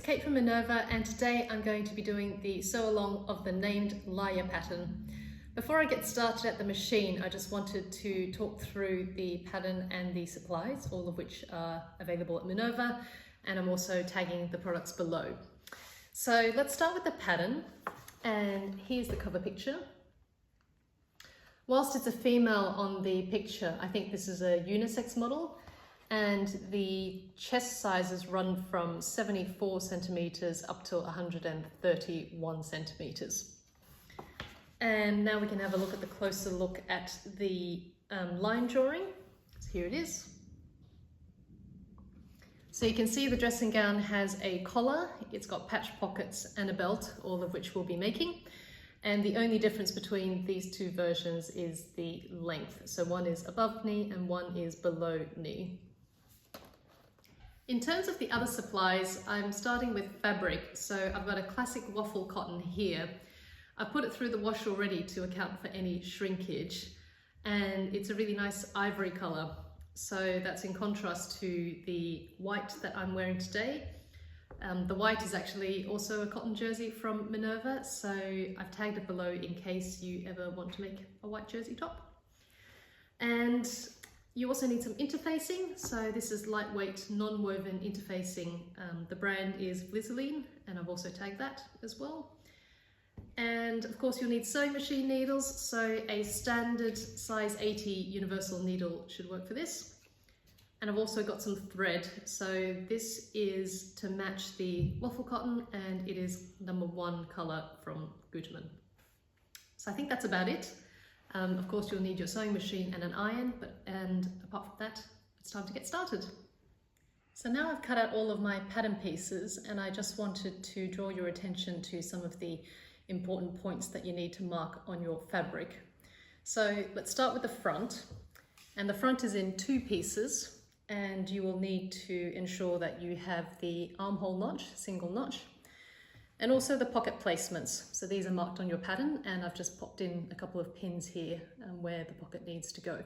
Kate from Minerva, and today I'm going to be doing the sew along of the named Lahja pattern. Before I get started at the machine, I just wanted to talk through the pattern and the supplies, all of which are available at Minerva, and I'm also tagging the products below. So let's start with the pattern, and here's the cover picture. Whilst it's a female on the picture, I think this is a unisex model, and the chest sizes run from 74 centimeters up to 131 centimeters. And now we can have a look at the closer look at the line drawing. So here it is. So you can see the dressing gown has a collar, it's got patch pockets and a belt, all of which we'll be making. And the only difference between these two versions is the length. So one is above knee and one is below knee. In terms of the other supplies, I'm starting with fabric. So I've got a classic waffle cotton here. I put it through the wash already to account for any shrinkage, and it's a really nice ivory color. So that's in contrast to the white that I'm wearing today. The white is actually also a cotton jersey from Minerva, so I've tagged it below in case you ever want to make a white jersey top. And you also need some interfacing. So this is lightweight, non-woven interfacing. The brand is Vlizoline, and I've also tagged that as well. And of course you'll need sewing machine needles, so a standard size 80 universal needle should work for this. And I've also got some thread, so this is to match the waffle cotton, and it is #1 colour from Gutermann. So I think that's about it. Of course you'll need your sewing machine and an iron, and apart from that, it's time to get started. So now I've cut out all of my pattern pieces, and I just wanted to draw your attention to some of the important points that you need to mark on your fabric. So let's start with the front, and the front is in 2 pieces, and you will need to ensure that you have the armhole notch, single notch, and also the pocket placements. So these are marked on your pattern, and I've just popped in a couple of pins here where the pocket needs to go.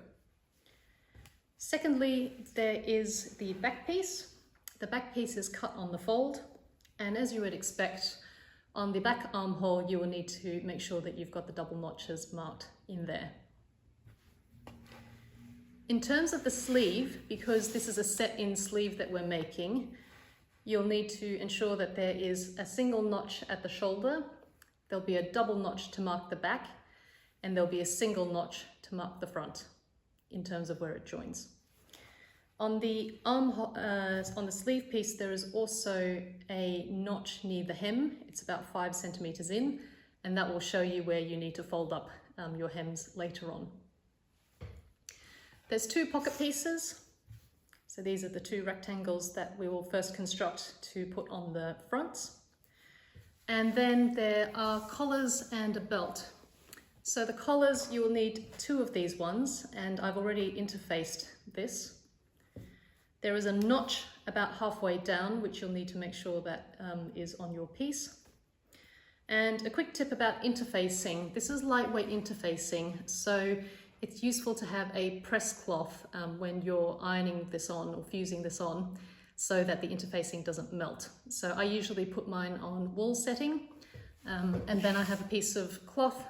Secondly, there is the back piece. The back piece is cut on the fold, and as you would expect, on the back armhole, you will need to make sure that you've got the double notches marked in there. In terms of the sleeve, because this is a set-in sleeve that we're making, you'll need to ensure that there is a single notch at the shoulder, there'll be a double notch to mark the back, and there'll be a single notch to mark the front in terms of where it joins. On the on the sleeve piece, there is also a notch near the hem. It's about 5 centimeters in, and that will show you where you need to fold up your hems later on. There's 2 pocket pieces. So these are the 2 rectangles that we will first construct to put on the fronts. And then there are collars and a belt. So the collars, you will need 2 of these ones, and I've already interfaced this. There is a notch about halfway down, which you'll need to make sure that is on your piece. And a quick tip about interfacing. This is lightweight interfacing, so it's useful to have a press cloth when you're ironing this on or fusing this on, so that the interfacing doesn't melt. So I usually put mine on wall setting, and then I have a piece of cloth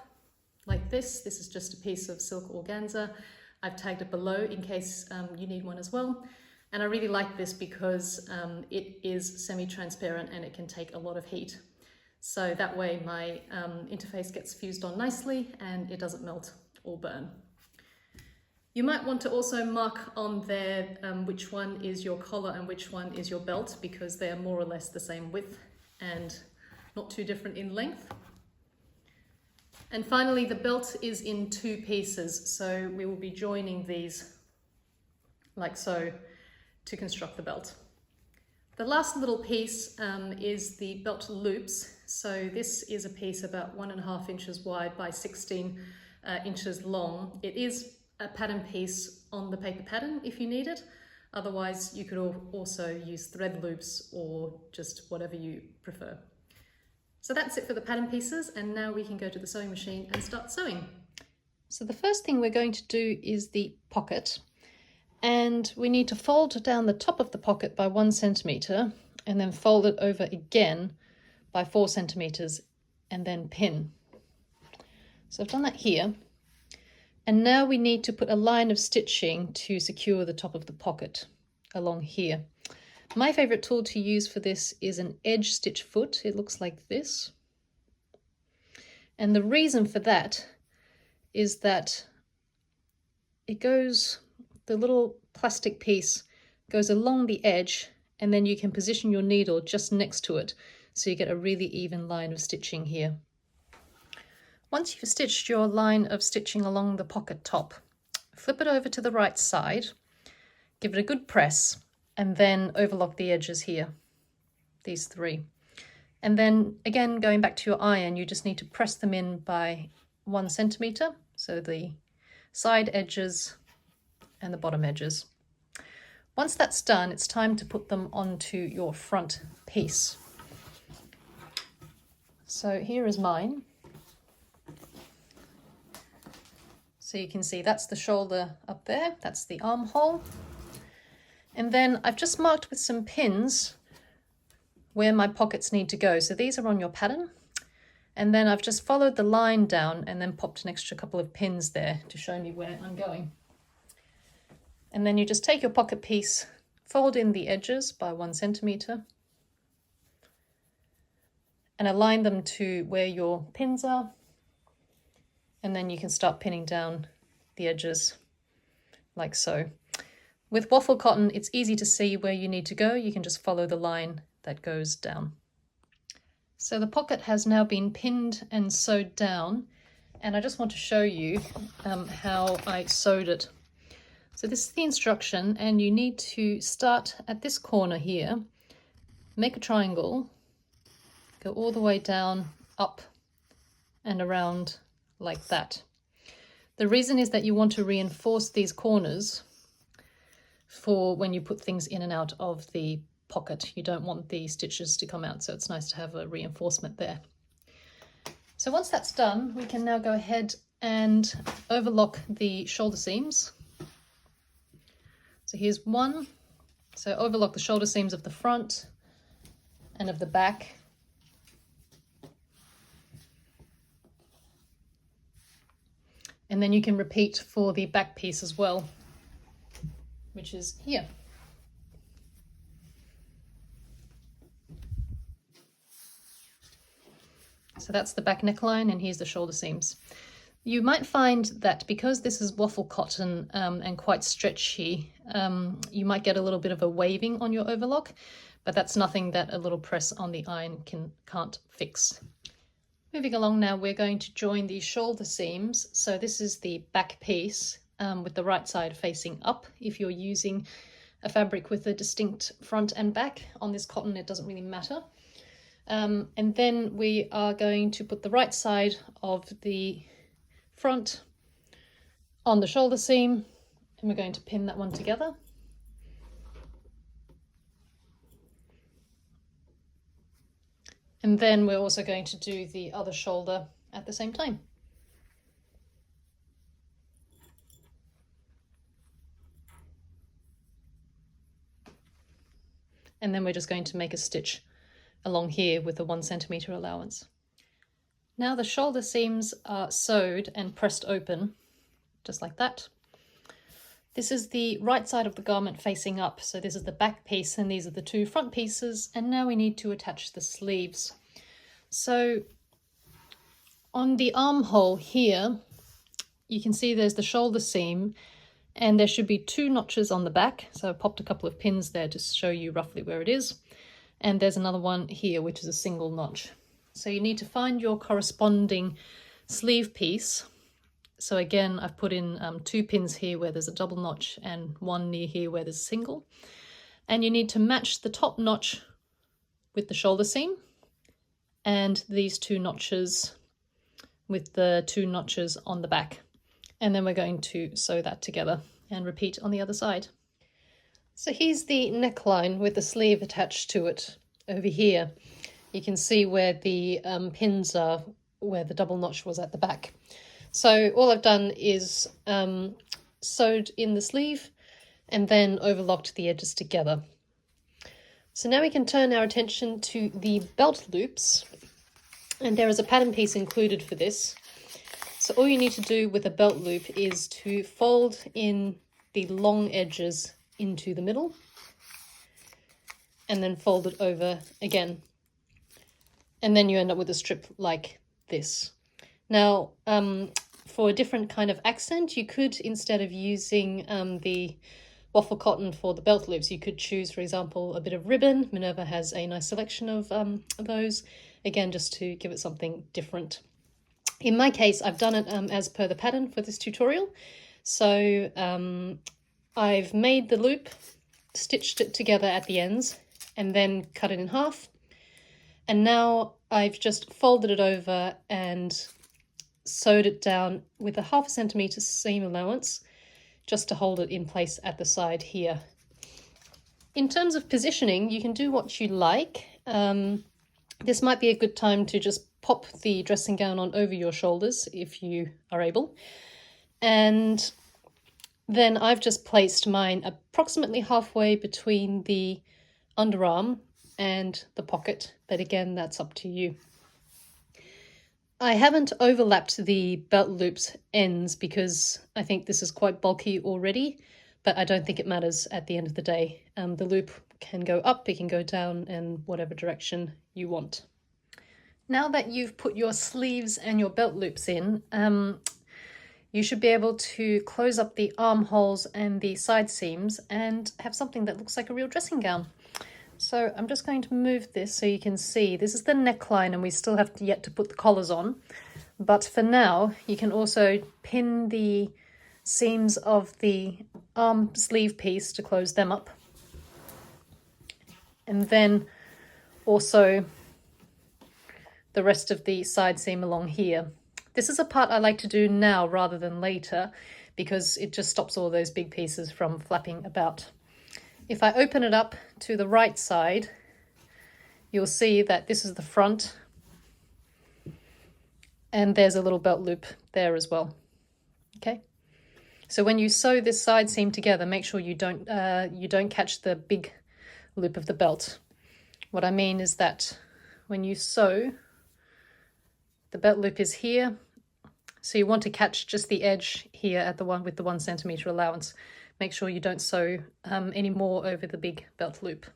like this. This is just a piece of silk organza. I've tagged it below in case you need one as well. And I really like this because it is semi-transparent and it can take a lot of heat. So that way my interface gets fused on nicely and it doesn't melt or burn. You might want to also mark on there which one is your collar and which one is your belt, because they are more or less the same width and not too different in length. And finally, the belt is in 2 pieces, so we will be joining these like so to construct the belt. The last little piece is the belt loops. So this is a piece about 1.5 inches wide by 16 inches long. It is a pattern piece on the paper pattern if you need it. Otherwise, you could also use thread loops or just whatever you prefer. So that's it for the pattern pieces, and now we can go to the sewing machine and start sewing. So the first thing we're going to do is the pocket. And we need to fold down the top of the pocket by 1 centimeter and then fold it over again by 4 centimeters and then pin. So I've done that here. And now we need to put a line of stitching to secure the top of the pocket along here. My favorite tool to use for this is an edge stitch foot. It looks like this. And the reason for that is that the little plastic piece goes along the edge, and then you can position your needle just next to it, so you get a really even line of stitching here. Once you've stitched your line of stitching along the pocket top, flip it over to the right side, give it a good press, and then overlock the edges here, these 3. And then again, going back to your iron, you just need to press them in by 1 centimeter, so the side edges and the bottom edges. Once that's done, it's time to put them onto your front piece. So here is mine. So you can see that's the shoulder up there, that's the armhole. And then I've just marked with some pins where my pockets need to go. So these are on your pattern. And then I've just followed the line down and then popped an extra couple of pins there to show me where I'm going. And then you just take your pocket piece, fold in the edges by 1 centimeter, and align them to where your pins are. And then you can start pinning down the edges like so. With waffle cotton, it's easy to see where you need to go. You can just follow the line that goes down. So the pocket has now been pinned and sewed down, and I just want to show you how I sewed it. So this is the instruction, and you need to start at this corner here, make a triangle, go all the way down, up and around like that. The reason is that you want to reinforce these corners for when you put things in and out of the pocket. You don't want the stitches to come out, so it's nice to have a reinforcement there. So once that's done, we can now go ahead and overlock the shoulder seams. So here's one. So overlock the shoulder seams of the front and of the back. And then you can repeat for the back piece as well, which is here. So that's the back neckline, and here's the shoulder seams. You might find that because this is waffle cotton and quite stretchy, you might get a little bit of a waving on your overlock, but that's nothing that a little press on the iron can't fix. Moving along now, we're going to join the shoulder seams. So this is the back piece with the right side facing up. If you're using a fabric with a distinct front and back, on this cotton it doesn't really matter. And then we are going to put the right side of the front on the shoulder seam, and we're going to pin that one together. And then we're also going to do the other shoulder at the same time. And then we're just going to make a stitch along here with a 1 centimeter allowance. Now the shoulder seams are sewed and pressed open, just like that. This is the right side of the garment facing up. So this is the back piece and these are the 2 front pieces. And now we need to attach the sleeves. So on the armhole here, you can see there's the shoulder seam and there should be 2 notches on the back. So I popped a couple of pins there to show you roughly where it is. And there's another one here, which is a single notch. So you need to find your corresponding sleeve piece. So again, I've put in 2 pins here where there's a double notch and 1 near here where there's a single. And you need to match the top notch with the shoulder seam and these 2 notches with the 2 notches on the back. And then we're going to sew that together and repeat on the other side. So here's the neckline with the sleeve attached to it over here. You can see where the pins are, where the double notch was at the back. So all I've done is sewed in the sleeve and then overlocked the edges together. So now we can turn our attention to the belt loops, and there is a pattern piece included for this. So all you need to do with a belt loop is to fold in the long edges into the middle and then fold it over again. And then you end up with a strip like this. Now, for a different kind of accent, you could, instead of using the waffle cotton for the belt loops, you could choose, for example, a bit of ribbon. Minerva has a nice selection of those, again, just to give it something different. In my case, I've done it as per the pattern for this tutorial. So I've made the loop, stitched it together at the ends, and then cut it in half. And now I've just folded it over and sewed it down with a 1/2 centimetre seam allowance, just to hold it in place at the side here. In terms of positioning, you can do what you like. This might be a good time to just pop the dressing gown on over your shoulders if you are able. And then I've just placed mine approximately halfway between the underarm and the pocket, but again, that's up to you. I haven't overlapped the belt loops ends because I think this is quite bulky already, but I don't think it matters at the end of the day. The loop can go up, it can go down, and whatever direction you want. Now that you've put your sleeves and your belt loops in, you should be able to close up the armholes and the side seams and have something that looks like a real dressing gown. So I'm just going to move this so you can see. This is the neckline and we still have yet to put the collars on. But for now, you can also pin the seams of the arm sleeve piece to close them up. And then also the rest of the side seam along here. This is a part I like to do now rather than later because it just stops all those big pieces from flapping about. If I open it up to the right side, you'll see that this is the front and there's a little belt loop there as well. Okay, so when you sew this side seam together, make sure you don't catch the big loop of the belt. What I mean is that when you sew, the belt loop is here, so you want to catch just the edge here at the one with the 1 centimetre allowance. Make sure you don't sew any more over the big belt loop.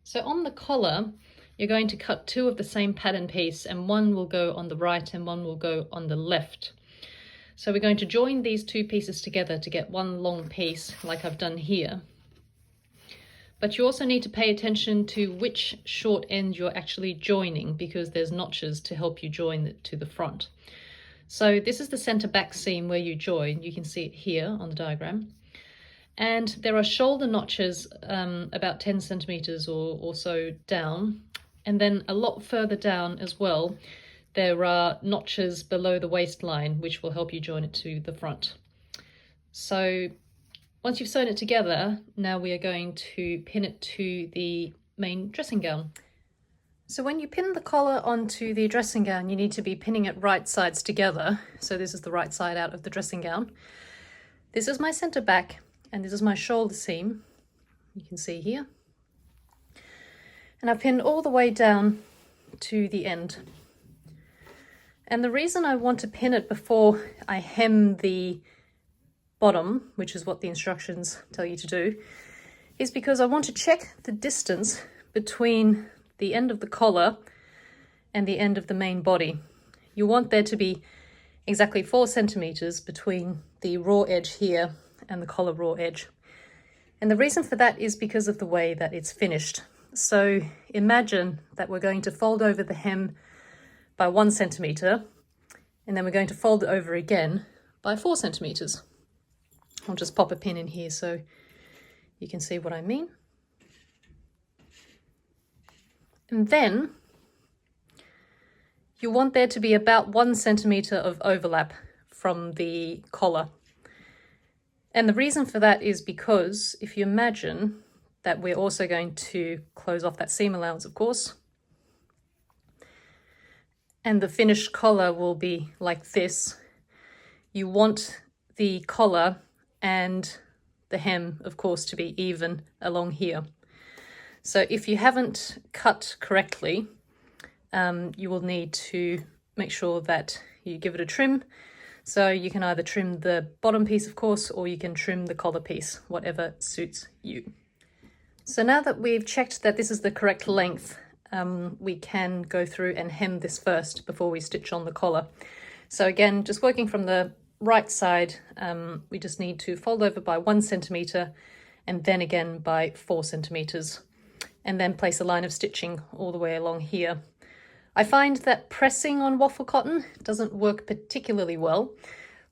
So on the collar, you're going to cut 2 of the same pattern piece, and one will go on the right and one will go on the left. So we're going to join these 2 pieces together to get one long piece like I've done here. But you also need to pay attention to which short end you're actually joining because there's notches to help you join it to the front. So this is the center back seam where you join. You can see it here on the diagram. And there are shoulder notches about 10 centimeters or so down. And then a lot further down as well, there are notches below the waistline, which will help you join it to the front. So once you've sewn it together, now we are going to pin it to the main dressing gown. So when you pin the collar onto the dressing gown, you need to be pinning it right sides together. So this is the right side out of the dressing gown. This is my center back. And this is my shoulder seam, you can see here. And I've pinned all the way down to the end. And the reason I want to pin it before I hem the bottom, which is what the instructions tell you to do, is because I want to check the distance between the end of the collar and the end of the main body. You want there to be exactly 4 centimeters between the raw edge here and the collar raw edge. And the reason for that is because of the way that it's finished. So imagine that we're going to fold over the hem by 1 centimeter, and then we're going to fold it over again by 4 centimeters. I'll just pop a pin in here so you can see what I mean. And then you want there to be about 1 centimeter of overlap from the collar. And the reason for that is because if you imagine that we're also going to close off that seam allowance, of course, and the finished collar will be like this, you want the collar and the hem, of course, to be even along here. So if you haven't cut correctly, you will need to make sure that you give it a trim. So you can either trim the bottom piece, of course, or you can trim the collar piece, whatever suits you. So now that we've checked that this is the correct length, we can go through and hem this first before we stitch on the collar. So again, just working from the right side, we just need to fold over by 1 centimetre and then again by 4 centimetres, and then place a line of stitching all the way along here. I find that pressing on waffle cotton doesn't work particularly well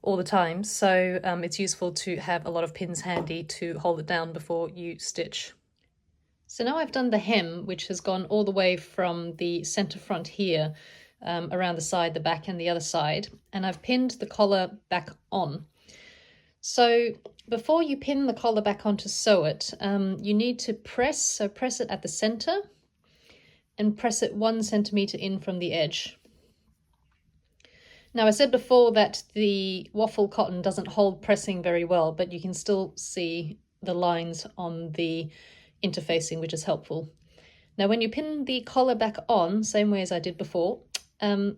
all the time, so it's useful to have a lot of pins handy to hold it down before you stitch. So now I've done the hem, which has gone all the way from the center front here, around the side, the back and the other side, and I've pinned the collar back on. So before you pin the collar back on to sew it, you need to press it at the center and press it 1 centimetre in from the edge. Now I said before that the waffle cotton doesn't hold pressing very well, but you can still see the lines on the interfacing, which is helpful. Now when you pin the collar back on, same way as I did before,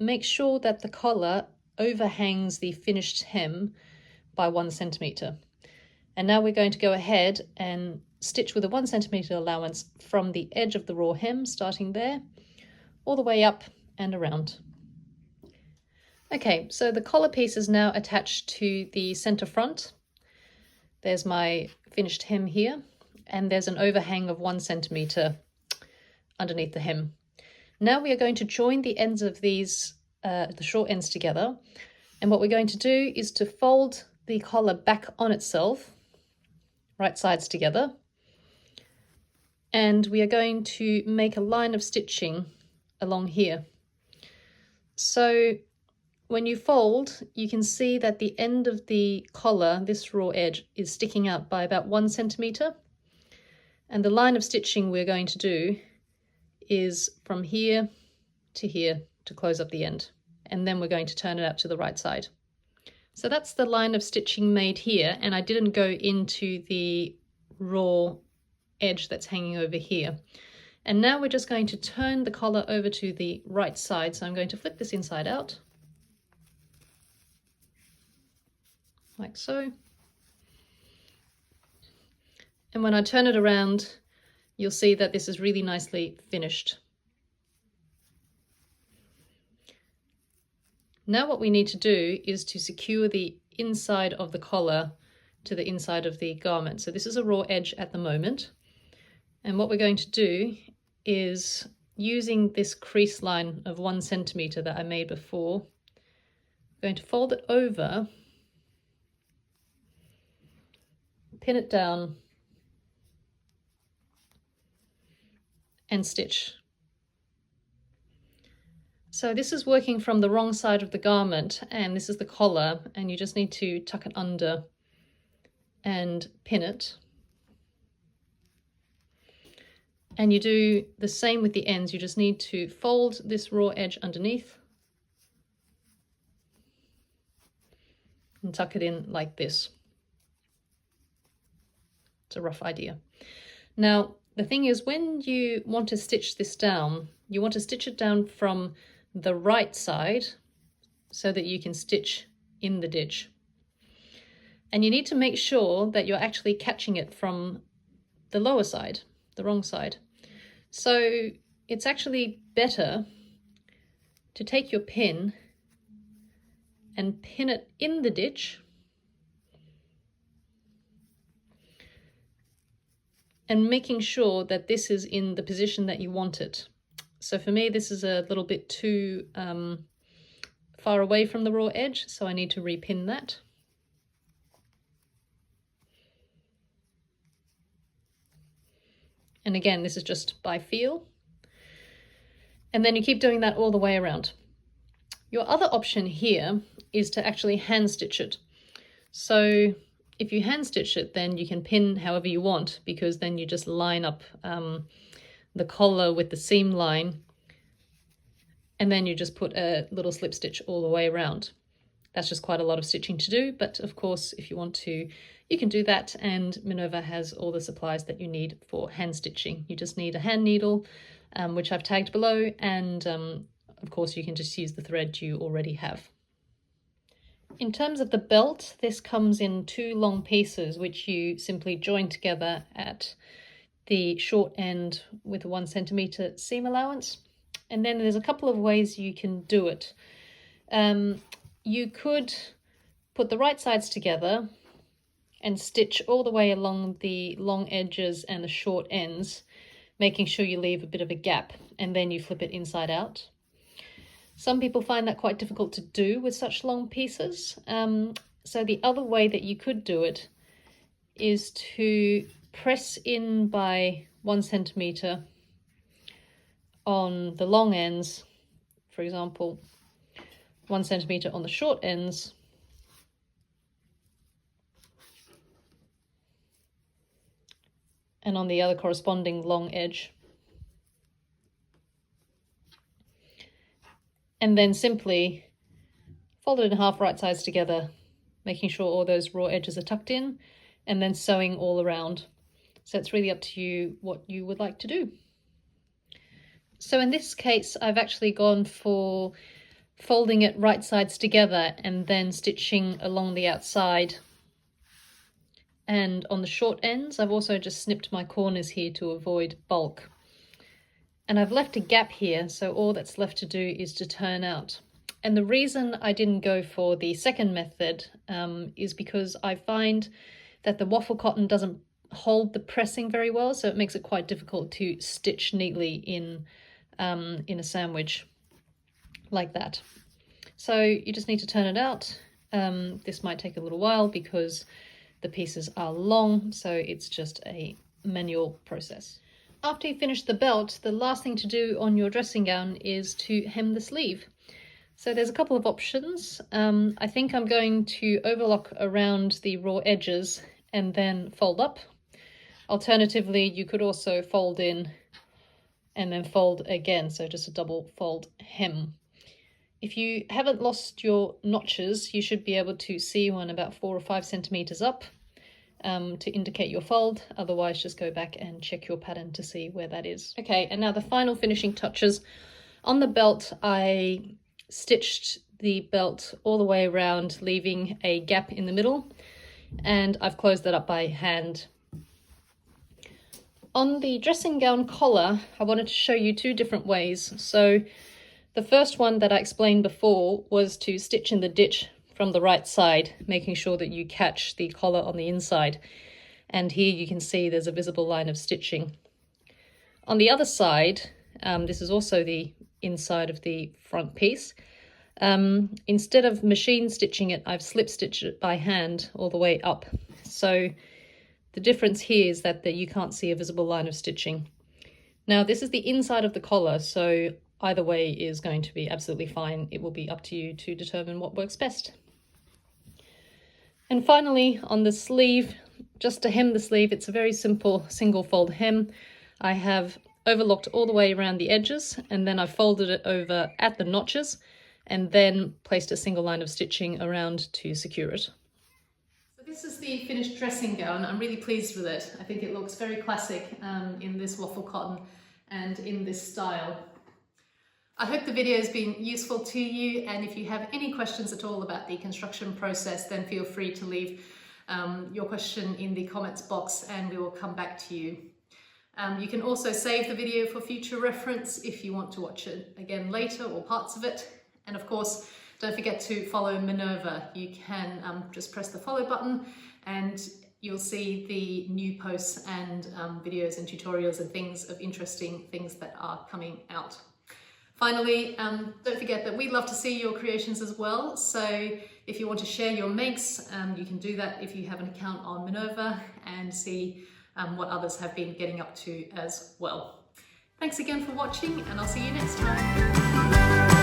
make sure that the collar overhangs the finished hem by 1 centimetre. And now we're going to go ahead and stitch with a 1 centimetre allowance from the edge of the raw hem, starting there, all the way up and around. Okay, so the collar piece is now attached to the centre front. There's my finished hem here, and there's an overhang of 1 centimetre underneath the hem. Now we are going to join the ends of these, the short ends together, and what we're going to do is to fold the collar back on itself, right sides together, and we are going to make a line of stitching along here. So when you fold, you can see that the end of the collar, this raw edge, is sticking out by about 1 centimetre. And the line of stitching we're going to do is from here to close up the end. And then we're going to turn it out to the right side. So that's the line of stitching made here, and I didn't go into the raw edge that's hanging over here. And now we're just going to turn the collar over to the right side. So I'm going to flip this inside out, like so. And when I turn it around, you'll see that this is really nicely finished. Now what we need to do is to secure the inside of the collar to the inside of the garment. So this is a raw edge at the moment. And what we're going to do is, using this crease line of 1 centimetre that I made before, I'm going to fold it over, pin it down, and stitch. So this is working from the wrong side of the garment, and this is the collar, and you just need to tuck it under and pin it. And you do the same with the ends. You just need to fold this raw edge underneath and tuck it in like this. It's a rough idea. Now, the thing is, when you want to stitch this down, you want to stitch it down from the right side so that you can stitch in the ditch. And you need to make sure that you're actually catching it from the lower side, the wrong side. So it's actually better to take your pin and pin it in the ditch and making sure that this is in the position that you want it. So for me, this is a little bit too far away from the raw edge, so I need to repin that. And again, this is just by feel. And then you keep doing that all the way around. Your other option here is to actually hand stitch it. So if you hand stitch it, then you can pin however you want, because then you just line up the collar with the seam line, and then you just put a little slip stitch all the way around. That's just quite a lot of stitching to do, but of course, if you want to, you can do that, and Minerva has all the supplies that you need for hand stitching. You just need a hand needle, which I've tagged below, and of course you can just use the thread you already have. In terms of the belt, this comes in 2 long pieces, which you simply join together at the short end with a 1 centimeter seam allowance. And then there's a couple of ways you can do it. You could put the right sides together and stitch all the way along the long edges and the short ends, making sure you leave a bit of a gap, and then you flip it inside out. Some people find that quite difficult to do with such long pieces. So the other way that you could do it is to press in by 1 centimeter on the long ends, for example, 1 centimeter on the short ends, and on the other corresponding long edge. And then simply fold it in half right sides together, making sure all those raw edges are tucked in, and then sewing all around. So it's really up to you what you would like to do. So in this case, I've actually gone for folding it right sides together and then stitching along the outside. And on the short ends, I've also just snipped my corners here to avoid bulk. And I've left a gap here, so all that's left to do is to turn out. And the reason I didn't go for the second method is because I find that the waffle cotton doesn't hold the pressing very well, so it makes it quite difficult to stitch neatly in a sandwich like that. So you just need to turn it out. This might take a little while because the pieces are long, so it's just a manual process. After you finish the belt, the last thing to do on your dressing gown is to hem the sleeve. So there's a couple of options. I think I'm going to overlock around the raw edges and then fold up. Alternatively, you could also fold in and then fold again, so just a double fold hem. If you haven't lost your notches, you should be able to see one about 4 or 5 centimeters up to indicate your fold. Otherwise, just go back and check your pattern to see where that is. Okay, and now the final finishing touches. On the belt, I stitched the belt all the way around, leaving a gap in the middle, and I've closed that up by hand. On the dressing gown collar, I wanted to show you 2 different ways. So the first one that I explained before was to stitch in the ditch from the right side, making sure that you catch the collar on the inside. And here you can see there's a visible line of stitching. On the other side, this is also the inside of the front piece. Instead of machine stitching it, I've slip stitched it by hand all the way up. So the difference here is that you can't see a visible line of stitching. Now this is the inside of the collar, so either way is going to be absolutely fine. It will be up to you to determine what works best. And finally, on the sleeve, just to hem the sleeve, it's a very simple single fold hem. I have overlocked all the way around the edges, and then I've folded it over at the notches and then placed a single line of stitching around to secure it. So this is the finished dressing gown. I'm really pleased with it. I think it looks very classic in this waffle cotton and in this style. I hope the video has been useful to you, and if you have any questions at all about the construction process, then feel free to leave your question in the comments box and we will come back to you. You can also save the video for future reference if you want to watch it again later, or parts of it. And of course, don't forget to follow Minerva. You can just press the follow button and you'll see the new posts and videos and tutorials and things of interesting things that are coming out. Finally, don't forget that we'd love to see your creations as well. So if you want to share your makes, you can do that if you have an account on Minerva, and see what others have been getting up to as well. Thanks again for watching, and I'll see you next time.